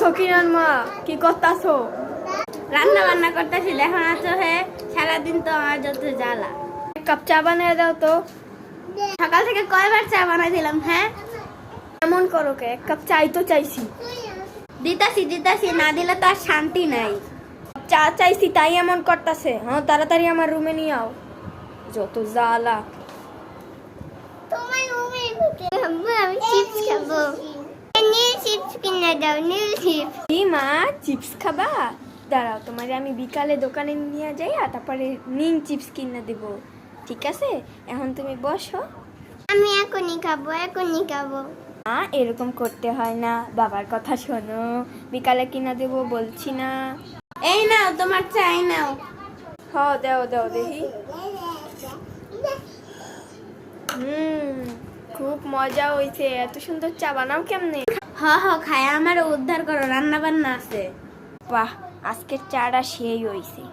সকিনার মা কি করতাছো? রান্না বান্না করতেছিল, এখন আছো হে সারাদিন তো আমার যত জ্বালা। এক কাপ চা বানিয়ে দাও তো। সকাল থেকে কয়বার চা বানাই দিলাম। হ্যাঁ এমন করো কে? এক কাপ চাই তো চাইছি। দিতাছি দিতাছি, না দিলে তো আর শান্তি নাই। চা চাইছি তাই এমন করতাছে। হ্যাঁ তাড়াতাড়ি আমার রুমে নিয়ে আও। যত জ্বালা। তোমার রুমে ঢুকে আমি চিপস খাবো। নীল চিপস কিনে দাও, নীল চিপস। কি মা, চিপস খাবা? দাঁড়াও, তোমারে আমি বিকালে দোকানে নিয়ে যাই আর তারপরে নিম চিপস কিনে দেব, ঠিক আছে? এখন তুমি বসো। আমি এখনই খাবো, এখনই খাবো। এরকম করতে হয় না, বাবার কথা শোনো। বিকালে কিনা দেব বলছি না। এই নাও তোমার চাই নাও। দাও দাও দেখি। খুব মজা হইছে। এত সুন্দর চা বানাও কেমনে? খায় আমার উদ্ধার করো, রান্না বান্না আছে। বাহ, আজকের চাটা সেই হইছে।